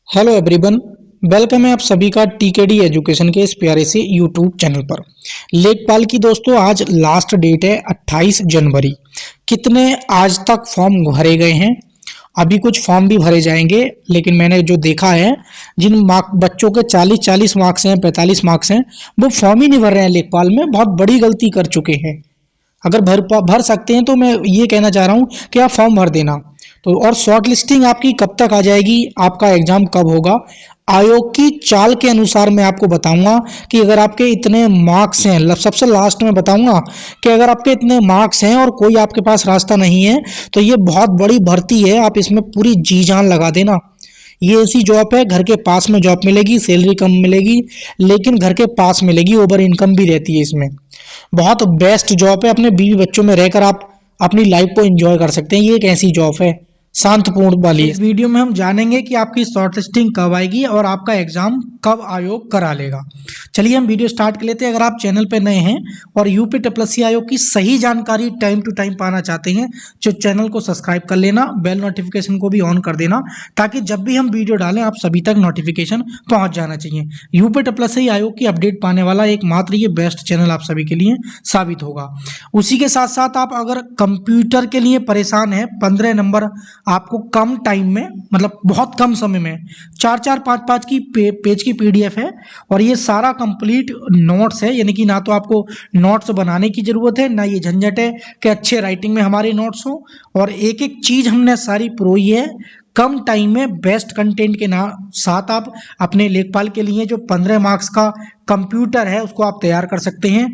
Hello everyone, welcome है आप सभी का टीकेडी एजुकेशन के इस प्यारे से यूट्यूब चैनल पर। लेखपाल की दोस्तों आज लास्ट डेट है 28 जनवरी। कितने आज तक फॉर्म भरे गए हैं? अभी कुछ फॉर्म भी भरे जाएंगे, लेकिन मैंने जो देखा है जिन मार्क बच्चों के 40-40 मार्क्स हैं, 45 मार्क्स हैं, वो फॉर्म ही नहीं भर रहे हैं। लेखपाल में बहुत बड़ी गलती कर चुके हैं। अगर भर सकते हैं तो मैं ये कहना चाह रहा हूँ कि आप फॉर्म भर देना। तो और शॉर्ट लिस्टिंग आपकी कब तक आ जाएगी, आपका एग्जाम कब होगा, आयोग की चाल के अनुसार मैं आपको बताऊंगा कि अगर आपके इतने मार्क्स हैं, सबसे लास्ट में बताऊंगा कि अगर आपके इतने मार्क्स हैं और कोई आपके पास रास्ता नहीं है तो ये बहुत बड़ी भर्ती है, आप इसमें पूरी जी जान लगा देना। ये ऐसी जॉब है, घर के पास में जॉब मिलेगी, सैलरी कम मिलेगी लेकिन घर के पास मिलेगी, ओवर इनकम भी रहती है इसमें। बहुत बेस्ट जॉब है, अपने बीवी बच्चों में रहकर आप अपनी लाइफ को एंजॉय कर सकते हैं। ये एक ऐसी जॉब है शांतपूर्ण वाली। इस वीडियो में हम जानेंगे कि आपकी शॉर्ट लिस्टिंग कब आएगी और आपका एग्जाम कब आयोग करा लेगा। चलिए हम वीडियो स्टार्ट कर लेते हैं। अगर आप चैनल पर नए हैं और यूपी TSSC आयोग की सही जानकारी टाइम टू टाइम पाना चाहते हैं तो चैनल को सब्सक्राइब कर लेना, बेल नोटिफिकेशन को भी ऑन कर देना ताकि जब भी हम वीडियो डालें आप सभी तक नोटिफिकेशन पहुंच जाना चाहिए। यूपी TSSC आयोग की अपडेट पाने वाला एकमात्र ये बेस्ट चैनल आप सभी के लिए साबित होगा। उसी के साथ साथ आप अगर कंप्यूटर के लिए परेशान है, 15 नंबर आपको कम टाइम में, मतलब बहुत कम समय में 4-4 5-5 की पेज की PDF है और ये सारा कंप्लीट नोट्स है। यानी कि ना तो आपको नोट्स बनाने की जरूरत है, ना ये झंझट है कि अच्छे राइटिंग में हमारे नोट्स हो, और एक एक चीज हमने सारी प्रोई है। कम टाइम में बेस्ट कंटेंट के साथ आप अपने लेखपाल के लिए जो 15 मार्क्स का कंप्यूटर है उसको आप तैयार कर सकते हैं।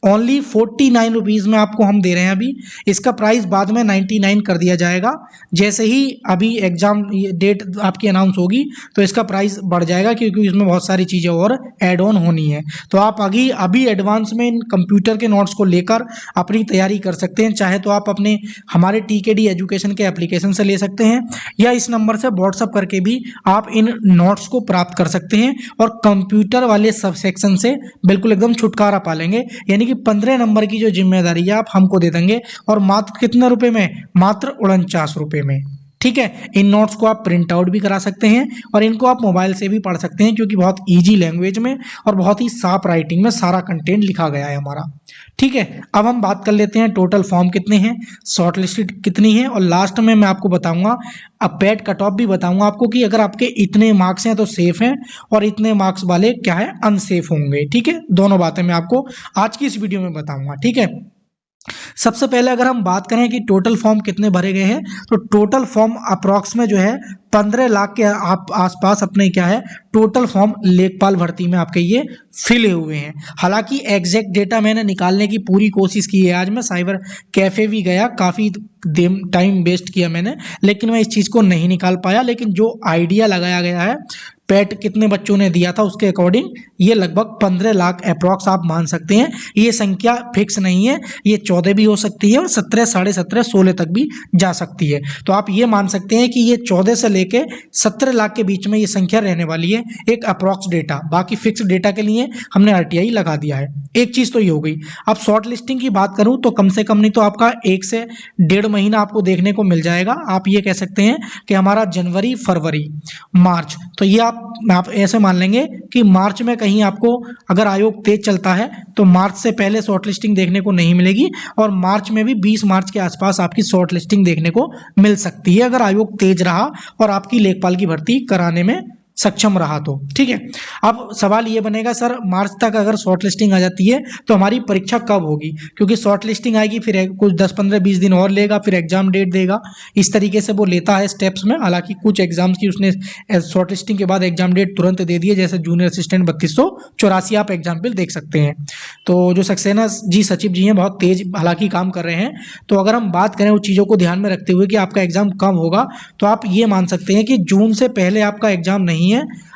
ओनली 49 रुपीज़ में आपको हम दे रहे हैं अभी। इसका प्राइस बाद में 99 कर दिया जाएगा। जैसे ही अभी एग्जाम डेट आपकी अनाउंस होगी तो इसका प्राइस बढ़ जाएगा, क्योंकि इसमें बहुत सारी चीज़ें और ऐड ऑन होनी है। तो आप अभी एडवांस में इन कंप्यूटर के नोट्स को लेकर अपनी तैयारी कर सकते हैं। चाहे तो आप अपने हमारे टीकेडी एजुकेशन के एप्लीकेशन से ले सकते हैं या इस नंबर से व्हाट्सअप करके भी आप इन नोट्स को प्राप्त कर सकते हैं और कंप्यूटर वाले सब सेक्शन से बिल्कुल एकदम छुटकारा पा लेंगे। यानी कि 15 नंबर की जो जिम्मेदारी है आप हमको दे देंगे, और मात्र कितने रुपए में? मात्र 49 रुपए में। ठीक है, इन नोट्स को आप प्रिंट आउट भी करा सकते हैं और इनको आप मोबाइल से भी पढ़ सकते हैं, क्योंकि बहुत इजी लैंग्वेज में और बहुत ही साफ राइटिंग में सारा कंटेंट लिखा गया है हमारा। ठीक है, अब हम बात कर लेते हैं टोटल फॉर्म कितने हैं, शॉर्ट लिस्टेड कितनी है, और लास्ट में मैं आपको बताऊंगा अब पेड कट ऑफ भी बताऊंगा आपको कि अगर आपके इतने मार्क्स हैं तो सेफ हैं और इतने मार्क्स वाले क्या है, अनसेफ होंगे। ठीक है, दोनों बातें मैं आपको आज की इस वीडियो में बताऊंगा। ठीक है, सबसे पहले अगर हम बात करें कि टोटल फॉर्म कितने भरे गए हैं, तो टोटल फॉर्म अप्रॉक्स में जो है 15 लाख के आसपास अपने क्या है टोटल फॉर्म लेखपाल भर्ती में आपके ये फिल हुए हैं। हालांकि एग्जैक्ट डेटा मैंने निकालने की पूरी कोशिश की है। आज मैं साइबर कैफे भी गया, काफ़ी टाइम वेस्ट किया मैंने, लेकिन मैं इस चीज़ को नहीं निकाल पाया। लेकिन जो आइडिया लगाया गया है, पेट कितने बच्चों ने दिया था उसके अकॉर्डिंग ये लगभग 15 लाख अप्रॉक्स आप मान सकते हैं। ये संख्या फिक्स नहीं है, ये 14 भी हो सकती है और 17, 17.5, 16 तक भी जा सकती है। तो आप ये मान सकते हैं कि ये 14 से लेके 17 लाख के बीच में ये संख्या रहने वाली है, एक अप्रॉक्स डेटा। बाकी फिक्स डेटा के लिए हमने RTI लगा दिया है। एक चीज़ तो ये हो गई। अब शॉर्ट लिस्टिंग की बात करूँ तो कम से कम नहीं तो आपका 1 से 1.5 महीना आपको देखने को मिल जाएगा। आप ये कह सकते हैं कि हमारा जनवरी, फरवरी, मार्च, तो ये आप ऐसे मान लेंगे कि मार्च में कहीं आपको अगर आयोग तेज चलता है तो मार्च से पहले शॉर्ट लिस्टिंग देखने को नहीं मिलेगी, और मार्च में भी 20 मार्च के आसपास आपकी शॉर्ट लिस्टिंग देखने को मिल सकती है अगर आयोग तेज रहा और आपकी लेखपाल की भर्ती कराने में सक्षम रहा तो। ठीक है, अब सवाल ये बनेगा सर मार्च तक अगर शॉर्ट लिस्टिंग आ जाती है तो हमारी परीक्षा कब होगी? क्योंकि शॉर्ट लिस्टिंग आएगी फिर कुछ 10-15-20 दिन और लेगा, फिर एग्जाम डेट देगा। इस तरीके से वो लेता है स्टेप्स में। हालांकि कुछ एग्जाम्स की उसने शॉर्ट लिस्टिंग के बाद एग्जाम डेट तुरंत दे दी है, जैसे जूनियर असिस्टेंट 3284 आप एग्जाम्पल देख सकते हैं। तो जो सक्सेना जी सचिव जी हैं बहुत तेज हालांकि काम कर रहे हैं। तो अगर हम बात करें उन चीज़ों को ध्यान में रखते हुए कि आपका एग्जाम कब होगा, तो आप ये मान सकते हैं कि जून से पहले आपका एग्जाम नहीं है।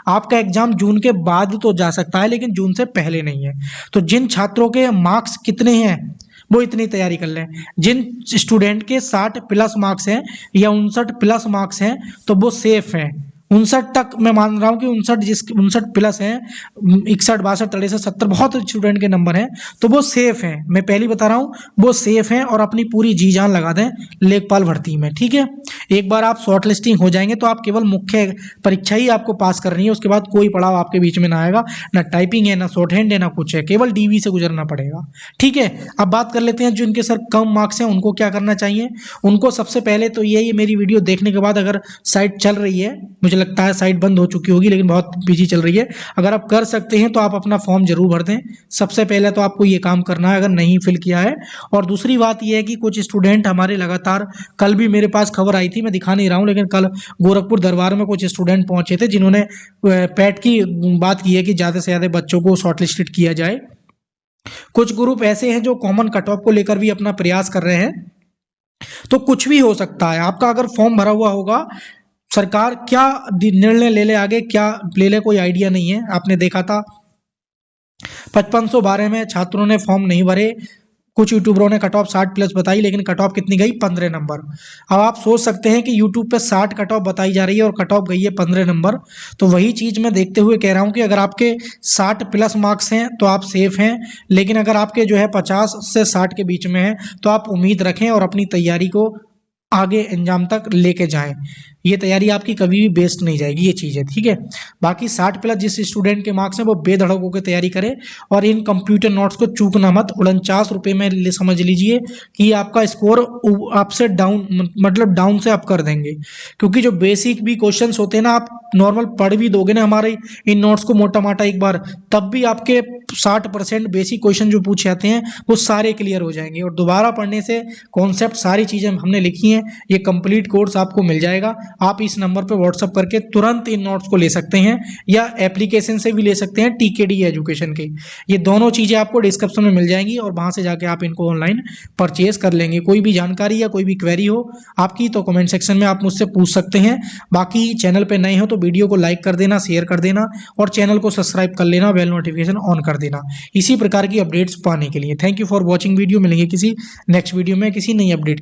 आपका एग्जाम जून के बाद तो जा सकता है लेकिन जून से पहले नहीं है। तो जिन छात्रों के मार्क्स कितने हैं वो इतनी तैयारी कर लें। जिन स्टूडेंट के 60+ मार्क्स हैं या 59+ मार्क्स हैं तो वो सेफ हैं, 59 तक मैं मान रहा हूँ कि 59 प्लस हैं, 61 62 63 70 बहुत स्टूडेंट के नंबर हैं, तो वो सेफ हैं। मैं पहले बता रहा हूँ वो सेफ हैं और अपनी पूरी जी जान लगा दें लेखपाल भर्ती में, ठीक है। एक बार आप शॉर्ट लिस्टिंग हो जाएंगे तो आप केवल मुख्य परीक्षा ही आपको पास करनी है, उसके बाद कोई पड़ाव आपके बीच में ना आएगा, ना टाइपिंग है, ना शॉर्ट हैंड है, ना कुछ है, केवल डीवी से गुजरना पड़ेगा, ठीक है। अब बात कर लेते हैं जिनके सर कम मार्क्स हैं उनको क्या करना चाहिए। उनको सबसे पहले तो ये मेरी वीडियो देखने के बाद, अगर साइट चल रही है, मुझे लगता है साइट बंद हो चुकी होगी लेकिन बहुत बिजी चल रही है, अगर आप कर सकते हैं तो आप अपना फॉर्म जरूर भर दें। सबसे पहले तो आपको ये काम करना है अगर नहीं फिल किया है। और दूसरी बात ये है कि कुछ स्टूडेंट हमारे लगातार, कल भी मेरे पास खबर आई थी, मैं दिखा नहीं रहा हूँ, लेकिन कल गोरखपुर दरबार में कुछ स्टूडेंट पहुंचे थे जिन्होंने पैट की बात की है कि ज़्यादा से ज़्यादा बच्चों को शॉर्टलिस्टेड किया जाए। कुछ ग्रुप ऐसे हैं जो कॉमन कट ऑफ को लेकर भी अपना प्रयास कर रहे हैं, तो कुछ भी हो सकता है। आपका अगर फॉर्म भरा हुआ होगा, सरकार क्या निर्णय ले ले आगे, क्या ले ले, कोई आइडिया नहीं है। आपने देखा था 5512 में छात्रों ने फॉर्म नहीं भरे, कुछ यूट्यूबरों ने कट ऑफ 60 प्लस बताई, लेकिन कट ऑफ कितनी गई, 15 नंबर। अब आप सोच सकते हैं कि यूट्यूब पे 60 कट ऑफ बताई जा रही है और कट ऑफ गई है 15 नंबर। तो वही चीज़ मैं देखते हुए कह रहा हूं कि अगर आपके 60 प्लस मार्क्स हैं तो आप सेफ हैं, लेकिन अगर आपके जो है 50 से 60 के बीच में है तो आप उम्मीद रखें और अपनी तैयारी को आगे अंजाम तक लेके जाएं। ये तैयारी आपकी कभी भी वेस्ट नहीं जाएगी, ये चीज़ है, ठीक है। बाकी 60 प्लस जिस स्टूडेंट के मार्क्स हैं वो बेधड़क होकर तैयारी करे और इन कंप्यूटर नोट्स को चूकना मत। 49 रुपये में समझ लीजिए कि आपका स्कोर आपसे डाउन, मतलब डाउन से अप कर देंगे, क्योंकि जो बेसिक भी क्वेश्चंस होते हैं ना, आप नॉर्मल पढ़ भी दोगे ना हमारे इन नोट्स को मोटा माटा एक बार, तब भी आपके 60% बेसिक क्वेश्चन जो पूछे जाते हैं वो सारे क्लियर हो जाएंगे। और दोबारा पढ़ने से कॉन्सेप्ट सारी चीज़ें हमने लिखी हैं, ये कंप्लीट कोर्स आपको मिल जाएगा। आप इस नंबर पर व्हाट्सअप करके तुरंत इन नोट्स को ले सकते हैं या एप्लीकेशन से भी ले सकते हैं, टीकेडी एजुकेशन के। ये दोनों चीज़ें आपको डिस्क्रिप्शन में मिल जाएंगी और वहाँ से जाके आप इनको ऑनलाइन परचेज कर लेंगे। कोई भी जानकारी या कोई भी क्वेरी हो आपकी तो कमेंट सेक्शन में आप मुझसे पूछ सकते हैं। बाकी चैनल पर नए हो तो वीडियो को लाइक कर देना, शेयर कर देना और चैनल को सब्सक्राइब कर लेना, बेल नोटिफिकेशन ऑन कर देना इसी प्रकार की अपडेट्स पाने के लिए। Thank you for watching video. मिलेंगे किसी नेक्स्ट वीडियो में किसी नई अपडेट।